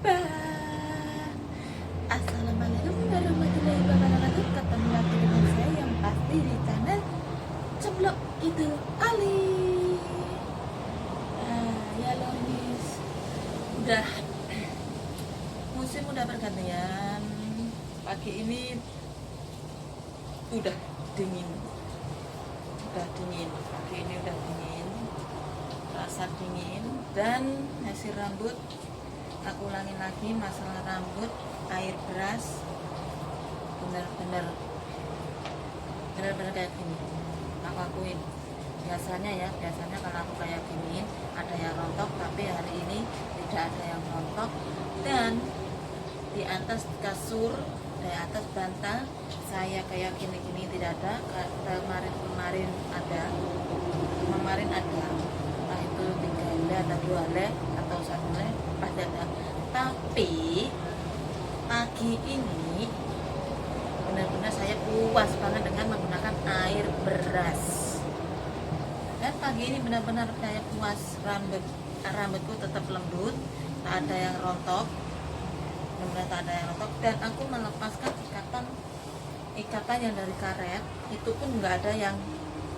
Ba. Assalamualaikum warahmatullahi wabarakatuh. Ketemu lagi dengan saya yang pasti di channel Ceblok Kidul Ali. Ya Lonis, udah musim udah pergantian. Pagi ini udah dingin, pagi ini udah dingin, rasa dingin. Dan hasil rambut, aku ulangin lagi masalah rambut, air beras bener-bener kayak gini aku akuin. Biasanya kalau aku kayak gini ada yang rontok, tapi hari ini tidak ada yang rontok. Dan di atas kasur, di atas bantal saya kayak gini tidak ada. Kemarin ada, entah itu 3 helai atau 2 helai atau 1 helai pasti ada. Tapi pagi ini benar-benar saya puas banget dengan menggunakan air beras. Dan pagi ini benar-benar saya puas, rambutku tetap lembut, tak ada yang rontok, benar-benar tak ada yang rontok. Dan aku melepaskan ikatan yang dari karet itu pun nggak ada yang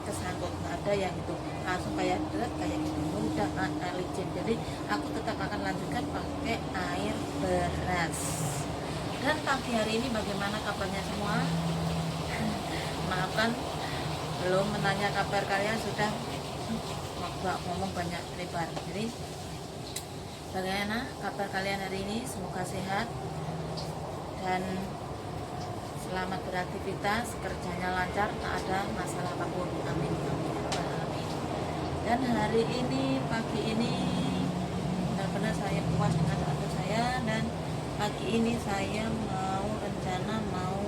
kesangkut, nggak ada yang itu, langsung kayak gitu, mudah licin. Jadi aku tetap akan lanjutkan pakai air beras. Dan pagi hari ini bagaimana kabarnya semua? Maafkan belum menanya kabar kalian, sudah ngomong banyak lebar. Jadi bagaimana kabar kalian hari ini? Semoga sehat dan selamat beraktivitas, kerjanya lancar, tak ada masalah apapun. Amin. Dan hari ini, pagi ini benar-benar saya puas dengan rambut saya. Dan pagi ini saya rencana mau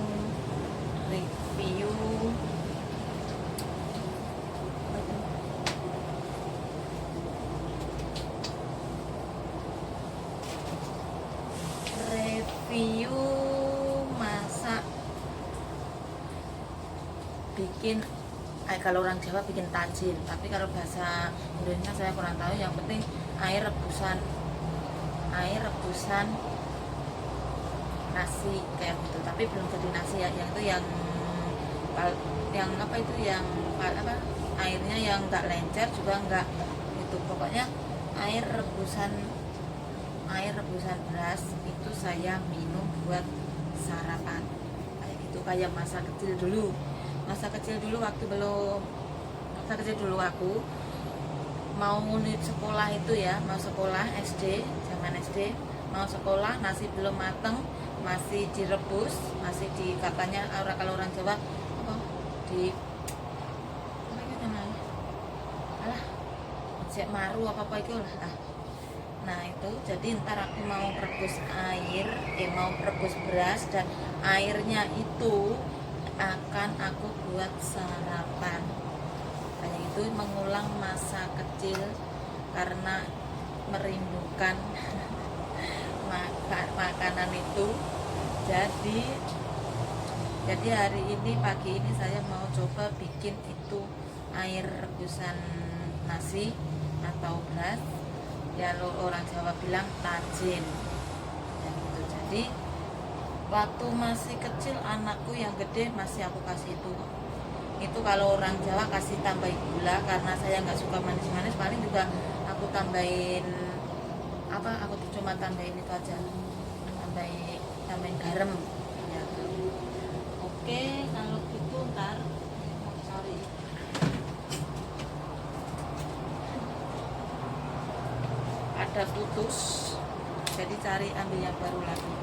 review masak, bikin kalau orang Jawa bikin tajil, tapi kalau bahasa Indonesia saya kurang tahu. Yang penting air rebusan nasi kayak gitu, tapi belum jadi nasi ya. Yang itu yang apa itu, yang apa, airnya yang enggak lencer juga enggak itu, pokoknya air rebusan beras itu saya minum buat sarapan kayak gitu. Kayak masa kecil dulu aku mau sekolah itu ya, mau sekolah SD, zaman SD mau sekolah, nasi belum mateng, masih direbus, masih di, katanya kalau orang Jawa di apa itu namanya, alah cek maru apa itu lah. Nah itu, jadi ntar aku mau merebus beras, dan airnya itu akan aku buat sarapan kayak gitu, mengulang masa kecil karena merindukan makanan itu. Jadi hari ini, pagi ini saya mau coba bikin itu air rebusan nasi atau beras, ya orang Jawa bilang tajin ya gitu. Jadi waktu masih kecil, anakku yang gede masih aku kasih itu kalau orang Jawa kasih tambahin gula, karena saya nggak suka manis-manis, paling juga aku tambahin apa, aku cuma tambahin itu aja, tambahin garam ya. Oke, kalau gitu ntar mau cari ada putus, jadi cari ambil yang baru lagi.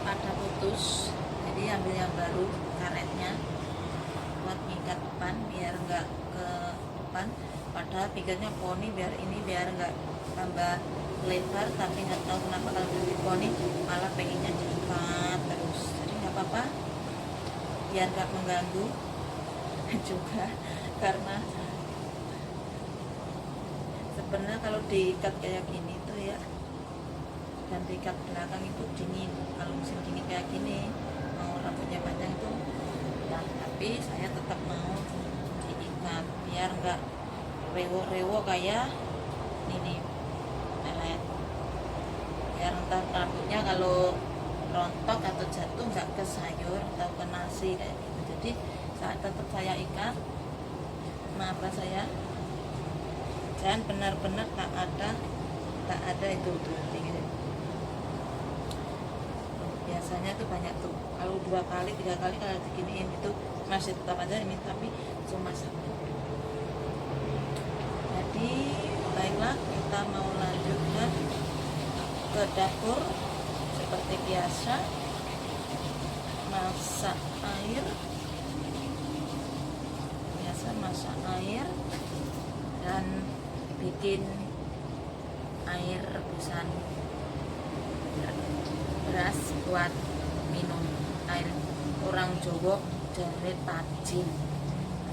Ada putus, jadi ambil yang baru karetnya buat ngikat depan biar enggak ke depan. Padahal pikirnya poni biar enggak tambah lebar, tapi nggak tahu kenapa kalau beli poni malah pengennya diikat terus. Jadi nggak apa-apa, biar nggak mengganggu juga, karena sebenarnya kalau diikat kayak gini tuh ya dan tingkat belakang itu dingin. Kalau musim dingin kayak gini mau rambutnya panjang itu nah, tapi saya tetap mau diikat biar enggak rewo-rewo kayak ini pelet, biar ntar rambutnya kalau rontok atau jatuh nggak ke sayur atau ke nasi kayak gitu. Jadi saat tetap saya ikat mata saya dan benar-benar tak ada itu tuh pinggir. Biasanya tuh banyak tuh kalau 2 kali 3 kali kalau diginiin itu masih tetap aja ini, tapi cuma satu. Jadi baiklah, kita mau lanjutkan ke dapur seperti biasa, masak air, dan bikin air rebusan beras buat minum, air orang Jawa dari tajin.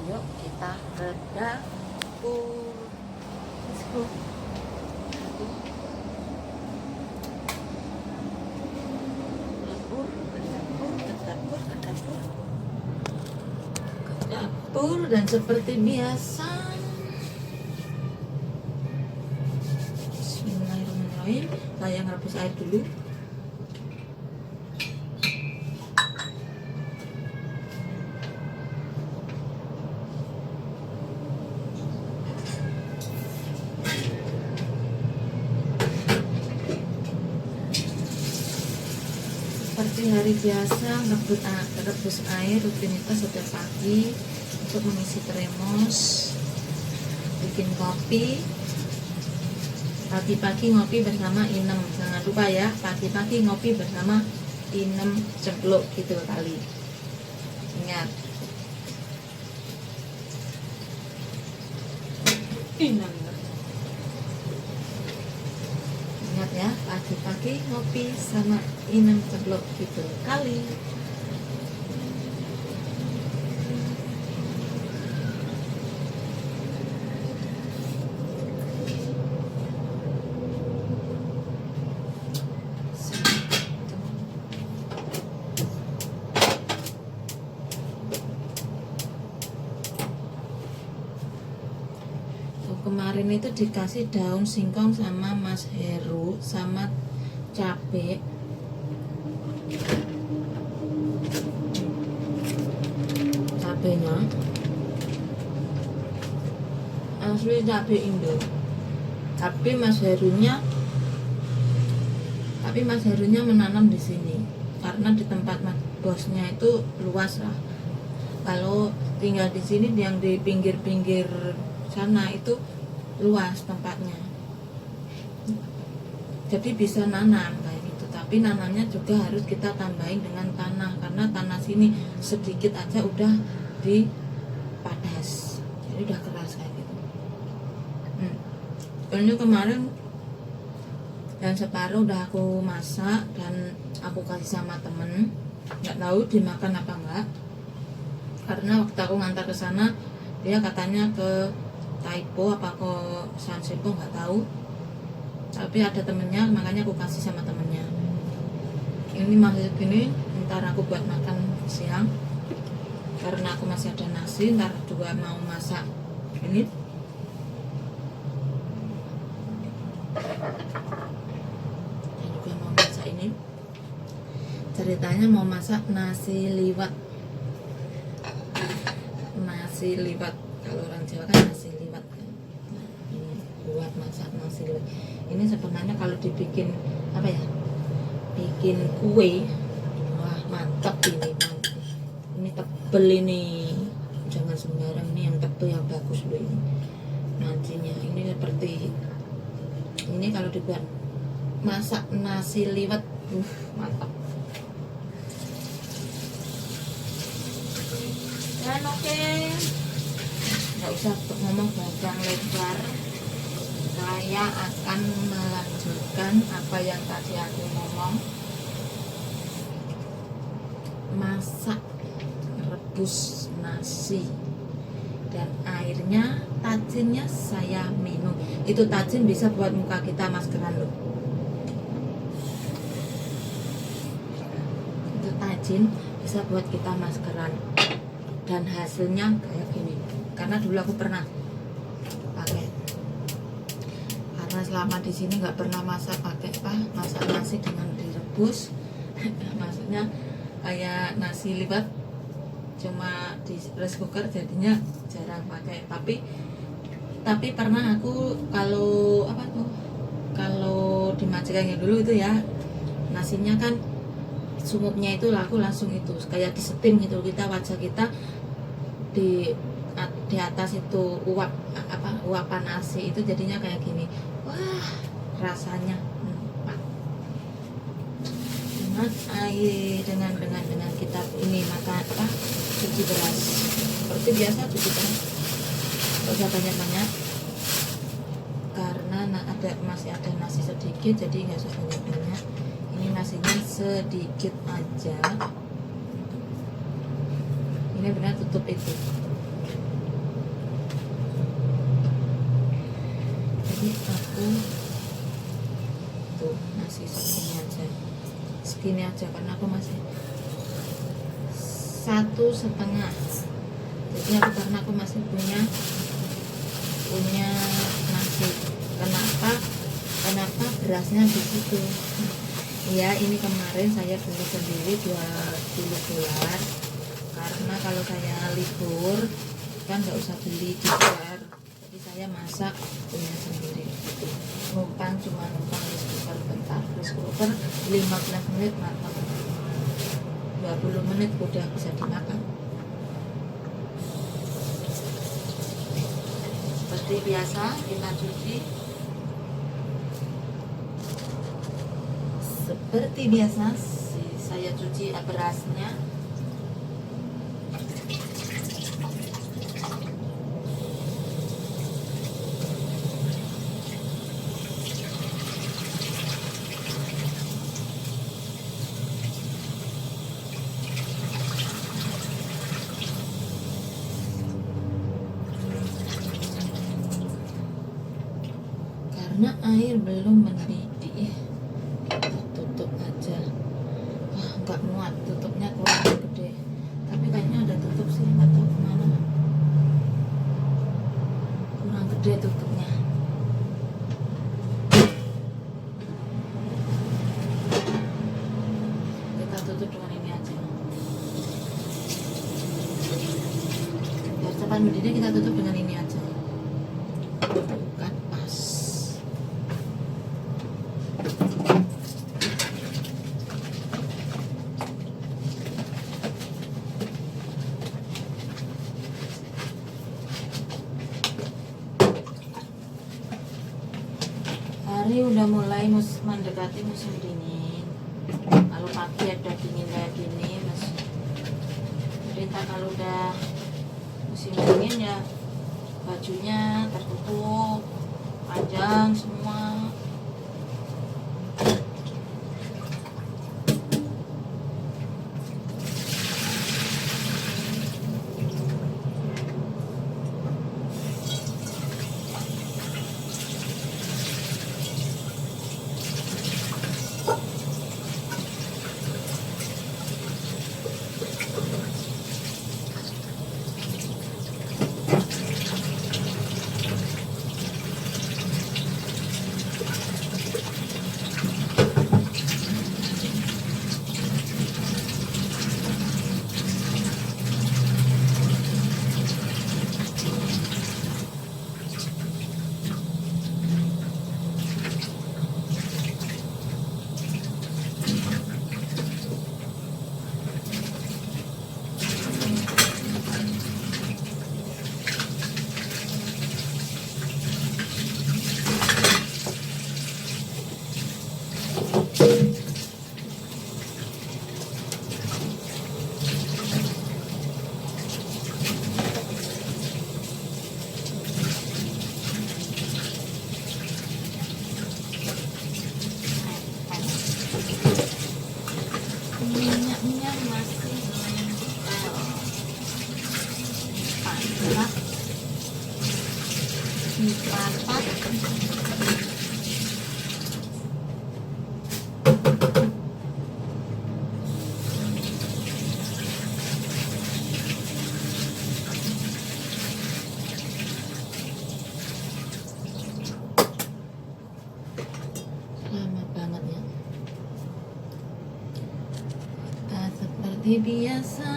Ayo kita ke dapur. Let's go. Dapur dan seperti biasa bismillahirrahmanirrahim, saya ngerebus air dulu. Seperti hari biasa rebus air rutinitas setiap pagi untuk mengisi termos, bikin kopi. Pagi-pagi ngopi bersama Inem, jangan lupa ya, pagi-pagi ngopi bersama Inem cempluk gitu kali. Ingat, Inem. Ingat ya, pagi-pagi ngopi sama Inem cempluk gitu kali. Kemarin itu dikasih daun singkong sama Mas Heru sama cabe. Cabenya asli cabe Indo. Tapi Mas Herunya menanam di sini karena di tempat bosnya itu luas lah. Kalau tinggal di sini yang di pinggir-pinggir sana itu luas tempatnya, jadi bisa nanam kayak gitu. Tapi nanamnya juga harus kita tambahin dengan tanah, karena tanah sini sedikit aja udah dipadas, jadi udah keras kayak gitu. Ini kemarin dan separuh udah aku masak dan aku kasih sama temen, nggak tahu dimakan apa enggak, karena waktu aku ngantar ke sana dia katanya ke Taipo apa ke Sansepo nggak tahu, tapi ada temennya, makanya aku kasih sama temennya. Ini masih gini, ntar aku buat makan siang karena aku masih ada nasi, ntar juga mau masak ini. Dan juga mau masak ini, ceritanya mau masak nasi liwet. Kalau orang Jawa kan nasi liwet kan. Nah, ini buat masak nasi liwet. Ini sebenarnya kalau dibikin apa ya? Bikin kue. Wah, mantap ini, mantap. Ini tebel ini. Jangan sembarang, ini yang tebel yang bagus loh ini. Nantinya ini seperti ini kalau dibuat masak nasi liwet. Mantap. Dan oke, nggak usah ngomong panjang lebar, saya akan melanjutkan apa yang tadi aku ngomong. Masak rebus nasi dan airnya, tajinnya saya minum. Itu tajin bisa buat muka kita maskeran loh. rajin bisa buat kita maskeran dan hasilnya kayak gini. Karena dulu aku pernah pakai, karena selama di sini nggak pernah masak pakai masak nasi dengan direbus maksudnya kayak nasi liwet cuma di rice cooker, jadinya jarang pakai. Tapi pernah aku kalau di majikan yang dulu itu ya, nasinya kan sumupnya itu aku langsung itu kayak di steam gitu, kita wajah kita di atas itu uapan nasi itu jadinya kayak gini. Wah, rasanya dengan air dengan kita ini makan cuci beras seperti biasa, cuci beras nggak usah banyak karena masih ada nasi sedikit, jadi nggak usah banyak. Ini nasinya sedikit aja, ini benar tutup itu. Jadi aku tuh nasi segini aja karena aku masih 1,5. Jadi karena aku masih punya nasi. Kenapa berasnya di situ? Ya, ini kemarin saya beli sendiri 2 kilo dolar. Karena kalau saya libur kan nggak usah beli di luar, jadi saya masak punya sendiri. Cuma numpang rice cooker bentar, rice cooker 15 menit matang, 20 menit udah bisa dimakan. Seperti biasa kita cuci. Seperti biasa saya cuci berasnya. Karena air belum mendidih, kita tutup aja. Nggak muat, tutupnya kurang gede, tapi kayaknya ada tutup sih, nggak tahu kemana, kurang gede tutupnya. Kita tutup dengan ini aja biar cepat mendidih. Kita tutup dengan ini aja, kan pas. Hari udah mulai mendekati musim dingin. Kalau pagi ada dingin kayak gini, mas. Jadi kalau udah musim dingin ya bajunya tertutup panjang semua. seperti biasa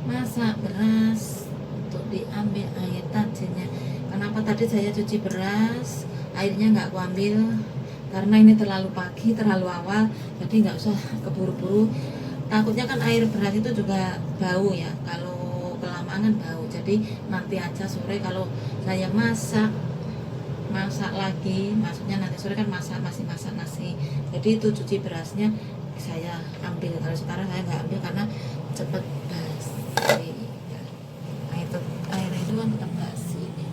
masak beras untuk diambil air tajinnya. Kenapa tadi saya cuci beras, airnya nggak aku ambil karena ini terlalu pagi, terlalu awal, jadi nggak usah keburu-buru. Takutnya kan air beras itu juga bau ya, kalau kelamaan kan bau. Jadi nanti aja sore kalau saya masak lagi, maksudnya nanti sore kan masih masak nasi, jadi itu cuci berasnya saya ambil. Kalau sekarang saya nggak ambil karena cepet basi ya. Air itu kan tetap basi nih.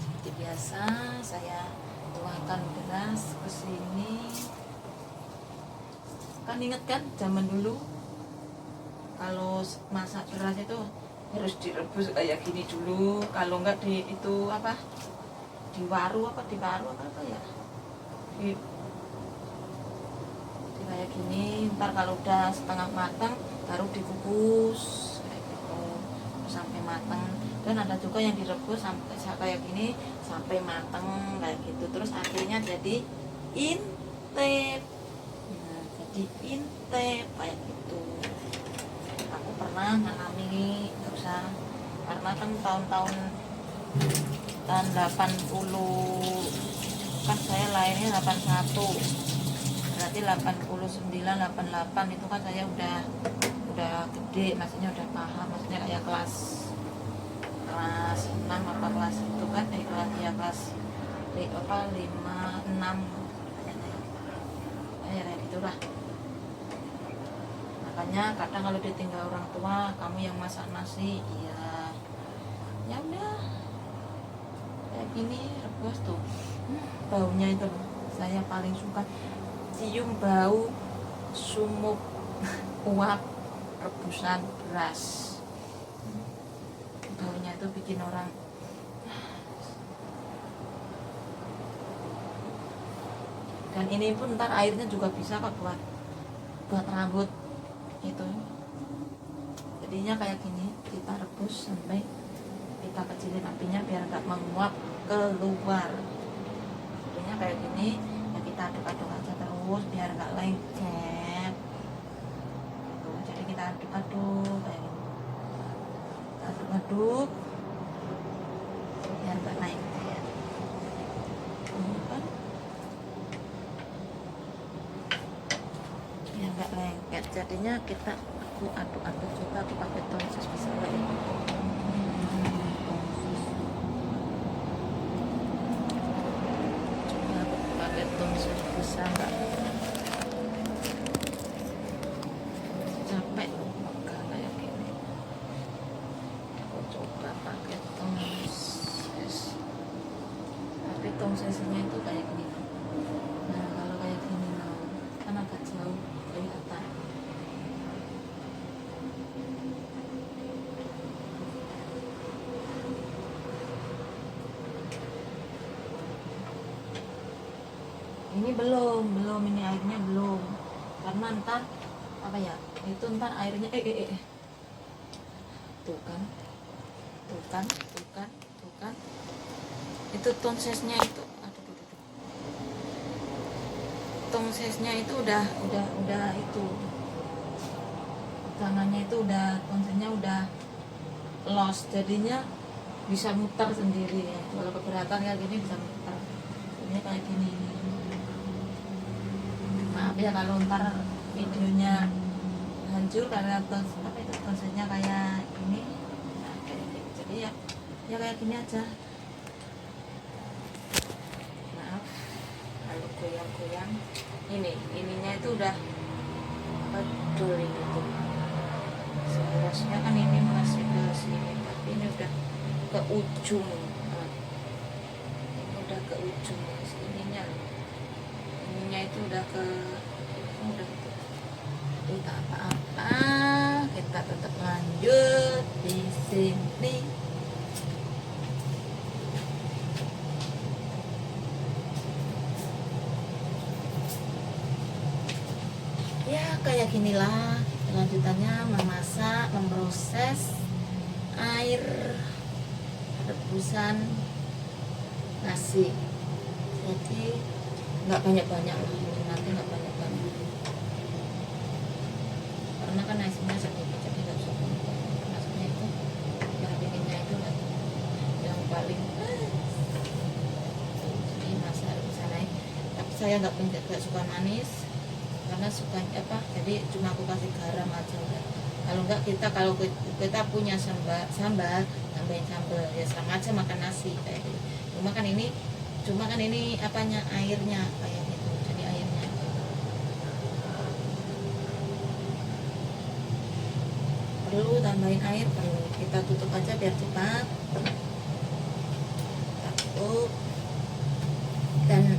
Seperti biasa saya tuangkan beras ke sini. Kan inget kan zaman dulu kalau masak beras itu harus direbus kayak gini dulu, kalau enggak di itu apa, di waru apa ya, di kayak gini. Ntar kalau udah setengah matang baru dikukus kayak gitu sampai matang. Dan ada juga yang direbus sampai kayak gini sampai matang kayak gitu, terus akhirnya jadi intep. Nah, jadi intep kayak gitu. Aku pernah ngalami, nggak usah, karena kan tahun 80 kan saya lahirnya 81, berarti 89 88 itu kan saya udah gede, maksudnya udah paham, maksudnya kayak kelas 6 apa kelas itu kan kelas 5 6 ya kayak gitulah. Makanya kadang kalau ditinggal orang tua, kamu yang masak nasi, ya udah kayak gini rebus tuh. Baunya itu saya paling suka, cium bau sumuk uap rebusan beras. Baunya itu bikin orang dan ini pun ntar airnya juga bisa kok buat rambut itu. Jadinya kayak gini, kita rebus sampai kita kecilin apinya biar nggak menguap keluar. Jadinya kayak gini ya, kita aduk-aduk aja terus biar nggak lengket. Jadi kita aduk-aduk kayak gini, aduk-aduk biar nggak lengket. Kan? Biar nggak lengket. Jadinya aku aduk-aduk juga, aku pakai tonsus bisa lagi. Bisa nggak capek pegang kayak gini. Aku coba pakai tongsis, tapi tongsisnya itu kayak gini. Nah kalau kayak gini kan agak jauh kelihatan. Ini belum ini airnya belum, karena ntar apa ya, itu ntar airnya tuh kan itu tonsesnya itu, tonsesnya itu udah itu tangannya itu udah, tonsesnya udah lost, jadinya bisa muter sendiri ya. Kalau keberatan kayak gini bisa muter, jadinya kayak gini. Maaf ya kalau ntar videonya hancur karena tonsesnya kayak gini. Nah, kayak gini. Jadi ya kayak gini aja. Maaf kalau goyang-goyang. Ininya itu udah betul gitu. Seharusnya kan ini masih ke sini, tapi ini udah ke ujung. Ini udah ke ujung sininya. Itu udah gitu. Jadi tak apa-apa, kita tetap lanjut di sini. Ya kayak ginilah lanjutannya, memasak, memproses air rebusan nasi. Jadi nggak banyak-banyak lah, nanti nggak banyak-banyak. karena kan nasinya sedikit jadi nggak usah banyak. Maksudnya itu yang bikinnya itu yang paling jadi masak di sana. Tapi saya nggak suka manis karena suka apa, jadi cuma aku kasih garam aja udah. Kalau kita punya sambal tambahin sambal ya, sama aja makan nasi kayak gitu. Cuma kan ini apanya, airnya kayak gitu, jadi airnya perlu tambahin air, perlu kita tutup aja biar cepat. Kita tutup dan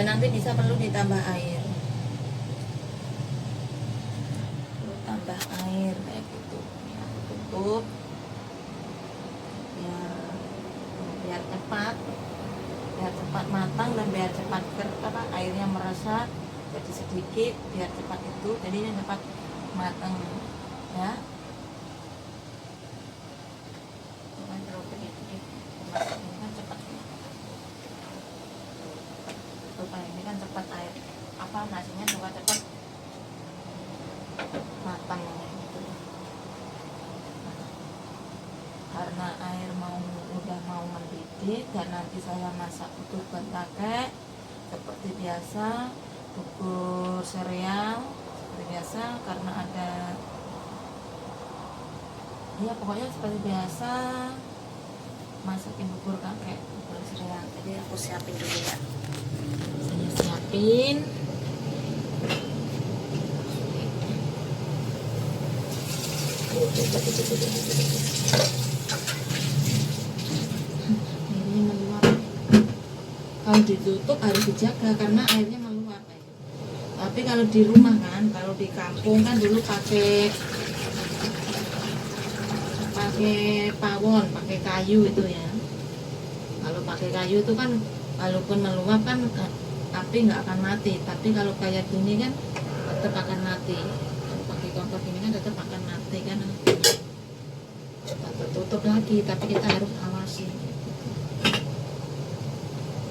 nanti bisa perlu ditambah air, tambah air kayak gitu ya. Tutup biar cepat matang dan biar cepat airnya meresap jadi sedikit, biar cepat itu jadinya cepat matang ya. Ini kan cepat air nasinya juga cepat matang gitu. Karena air udah mau mendidih dan nanti saya masak utuh buat pakai seperti biasa, bubur sereal seperti biasa, karena ada ya pokoknya seperti biasa masakin bubur kakek, bubur sereal. Jadi aku siapin dulu ya, saya siapin. Airnya meluap, kalau ditutup harus dijaga karena airnya meluap. Tapi kalau di rumah kan, kalau di kampung kan dulu pakai pawon, pakai kayu itu ya. Kalau pakai kayu itu kan walaupun meluap kan api nggak akan mati, tapi kalau kayak gini kan tetap akan mati. Kalau pakai kompor gini kan tetap akan mati kan. Kita tutup lagi, tapi kita harus awasin.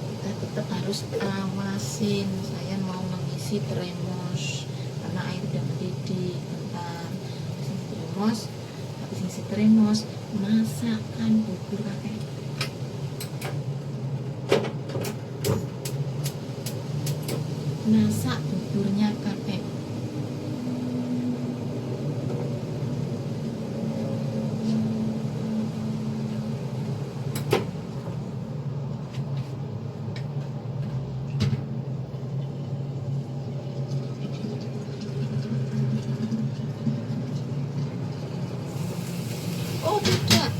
Kita tetap harus awasin. Saya mau mengisi termos karena air udah mendidih. Bentar, habis isi termos, masakkan bubur kakek. Masak buburnya kakek. Oh tidak,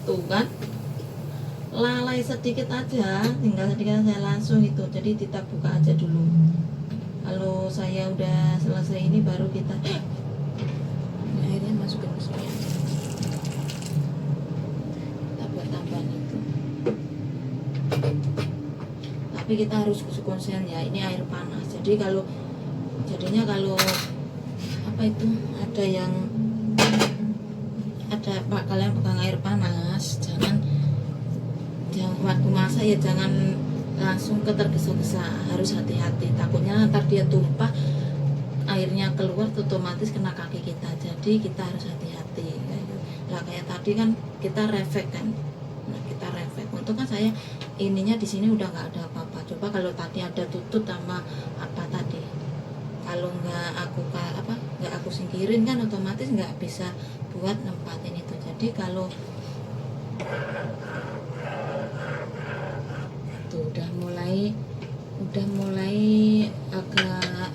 tuh kan lalai sedikit aja, tinggal sedikit saya langsung itu. Jadi kita buka aja dulu. Kalau saya udah selesai ini baru kita airnya masukin ke sini. Kita buat tambahan itu. Tapi kita harus konsen ya, ini air panas. Jadi kalau apa itu ada Pak, kalian pegang air panas, jangan waktu masak ya jangan langsung tergesa-gesa, harus hati-hati, takutnya ntar dia tumpah, airnya keluar otomatis kena kaki kita. Jadi kita harus hati-hati. Lah kayak tadi kan kita refleks kan, kita refleks. Untuk kan saya ininya di sini udah nggak ada apa-apa. Coba kalau tadi ada tutut sama apa tadi, kalau nggak aku singkirin kan otomatis nggak bisa buat nempatin itu. Jadi kalau tuh udah mulai agak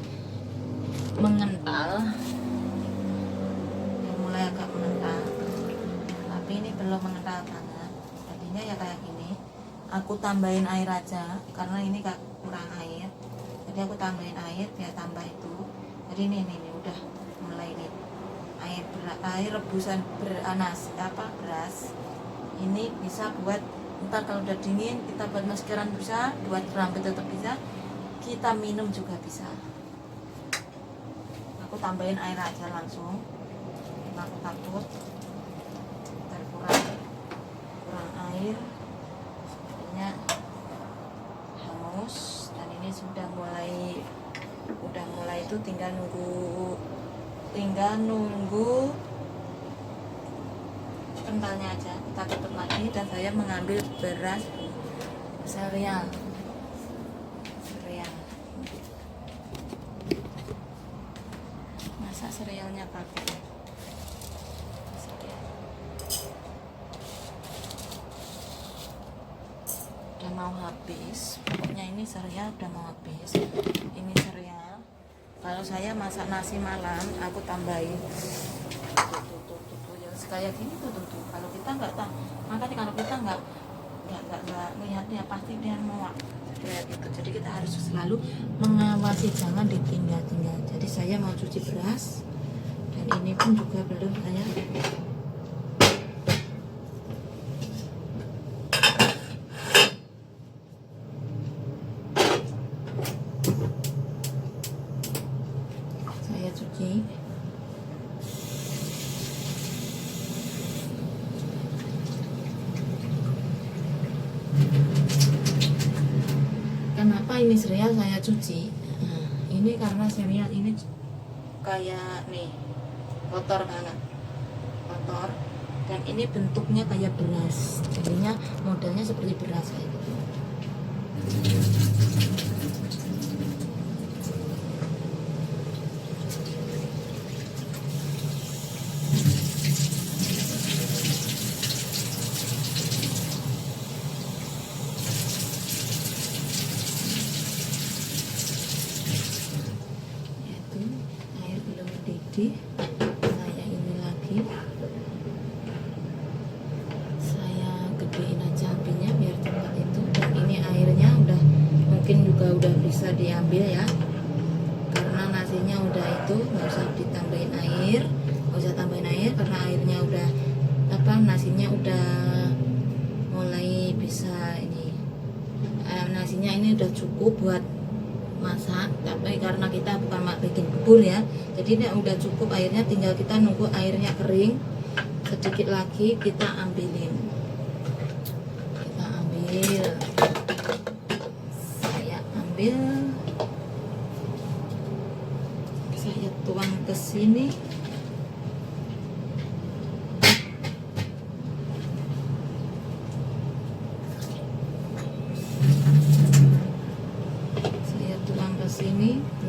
mengental, tapi ini belum mengental banget. Jadinya ya kayak gini. Aku tambahin air aja karena ini kurang air. Jadi aku tambahin air biar tambah itu. Jadi ini udah mulai nih air rebusan beras. Ini bisa buat ntar kalau udah dingin kita buat maskeran bisa, buat rambut tetap bisa, kita minum juga bisa. Aku tambahin air aja langsung karena aku takut kurang air, sepertinya hangus. Dan ini sudah mulai itu tinggal nunggu kentalnya aja. Kita tutup lagi dan saya mengambil beras sereal. Masa serealnya pakai udah mau habis, pokoknya ini sereal udah mau habis. Ini sereal, kalau saya masak nasi malam aku tambahin tuh ya kayak gini tuh. Kalau kita nggak makanya kalau kita nggak melihatnya pasti dia muak kayak gitu. Jadi kita harus selalu mengawasi, jangan ditinggal-tinggal. Jadi saya mau cuci beras dan ini pun juga belum saya cuci. Kenapa ini sereal saya cuci? Nah, ini karena sereal ini kayak nih kotor banget, kotor, dan ini bentuknya kayak beras, jadinya modelnya seperti beras kayak gitu. Saya ini lagi saya gedein aja apinya biar cepat itu. Dan ini airnya mungkin juga udah bisa diambil ya, karena nasinya udah itu, nggak usah ditambahin air, karena airnya udah nasinya udah mulai bisa ini, nasinya ini udah cukup buat masak. Tapi karena kita bukan bikin bubur ya, jadi ini udah cukup airnya, tinggal kita nunggu airnya kering sedikit lagi kita ambil, saya tuang ke sini.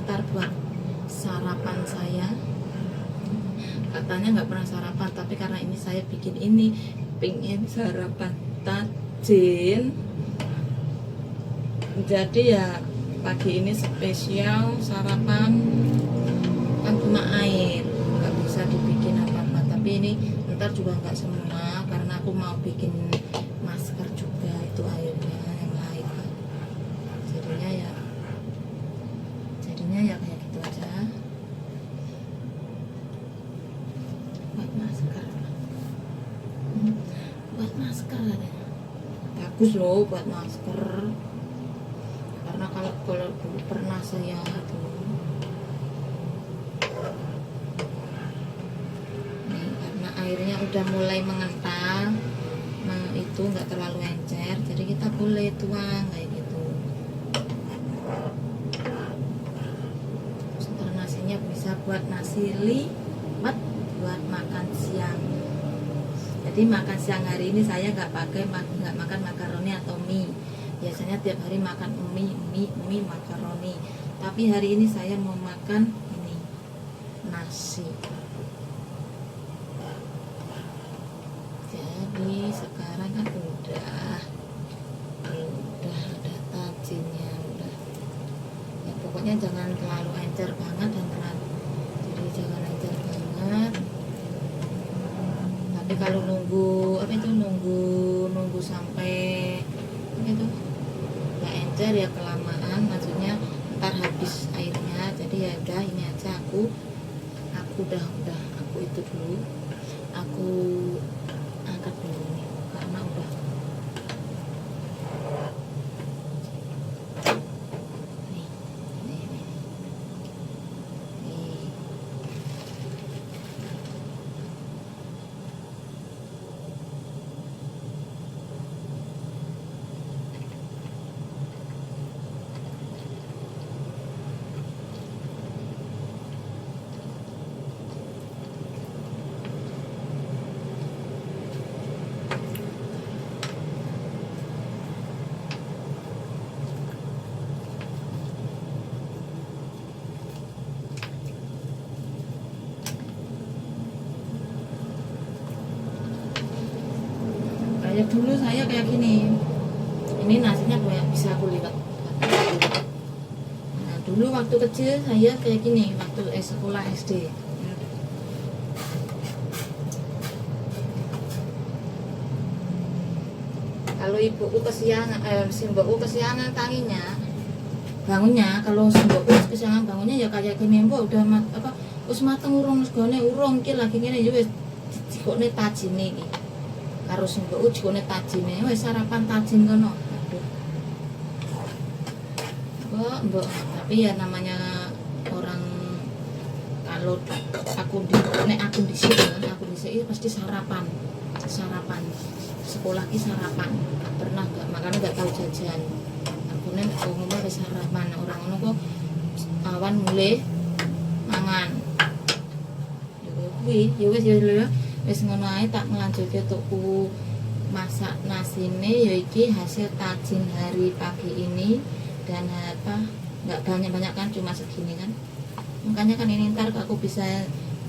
Ntar buat sarapan saya. Katanya nggak pernah sarapan, tapi karena ini saya bikin ini, pingin sarapan tajin, jadi ya pagi ini spesial sarapan. Kan cuma air, nggak bisa dibikin apa-apa. Tapi ini ntar juga nggak semua, karena aku mau bikin masker juga, itu airnya yang lain. Jadinya ya kayak gitu aja. Buat masker bagus loh, buat masker. Karena kalau dulu pernah saya nih, karena airnya udah mulai mengental, itu nggak terlalu encer, jadi kita boleh tuang kayak gitu. Setelah nasinya bisa buat nasi liwet buat makan siang. Jadi makan siang hari ini saya nggak makan makaroni atau mie. Biasanya tiap hari makan mie makaroni. Tapi hari ini saya mau makan ini nasi. Jadi sekarang kan udah ada tajinnya, udah. Ya pokoknya jangan terlalu encer banget jadi jangan encer banget. Tapi kalau nunggu sampai itu nggak encer ya kelamaan, maksudnya ntar habis airnya. Jadi ya udah, ini aja aku itu dulu, aku angkat dulu nih karena udah nih. kayak dulu saya kayak gini. Ini nasinya kayak bisa aku lihat. Nah, dulu waktu kecil saya kayak gini waktu sekolah SD. Kalau ibuku kesiangan, simbokku kesiangan tanginya, bangunnya. Kalau simbokku kesiangan bangunnya ya kayak gini, mbok udah wis mateng urung segone urung iki lagi ngene ya wis jikone tajine iki. Karo simbokku jikone tajine wis sarapan tajin kono. Aduh. Mbok, tapi ya namanya orang kalau aku di sini pasti sarapan sekolah ki sarapan pernah nggak makanya nggak tahu jajan aku nih umumnya wis sarapan orang ngono kok awan mulai mangan kuwi ya wis ngono ae tak ngelanjutke tuku masak nasine ya iki hasil tajin hari pagi ini dan nggak banyak kan cuma segini kan makanya kan ini ntar aku bisa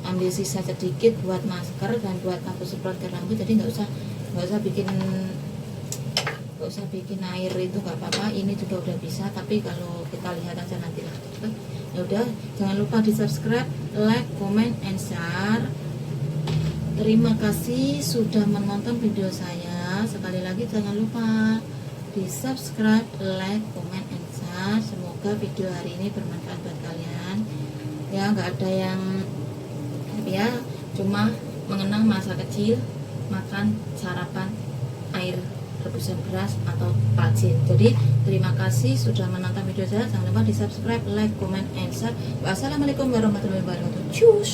ambil sisa sedikit buat masker dan buat aku semprot ke rambut jadi nggak usah bikin air itu nggak apa-apa ini juga udah bisa tapi kalau kita lihat aja nanti lah ya udah jangan lupa di subscribe like comment and share. Terima kasih sudah menonton video saya sekali lagi jangan lupa di subscribe like comment and share. Semoga video hari ini bermanfaat buat kalian ya nggak ada yang ya cuma mengenang masa kecil makan sarapan air rebusan beras atau tajin. Jadi terima kasih sudah menonton video saya. Jangan lupa di subscribe, like, comment, and share. Wassalamualaikum warahmatullahi wabarakatuh. Cus.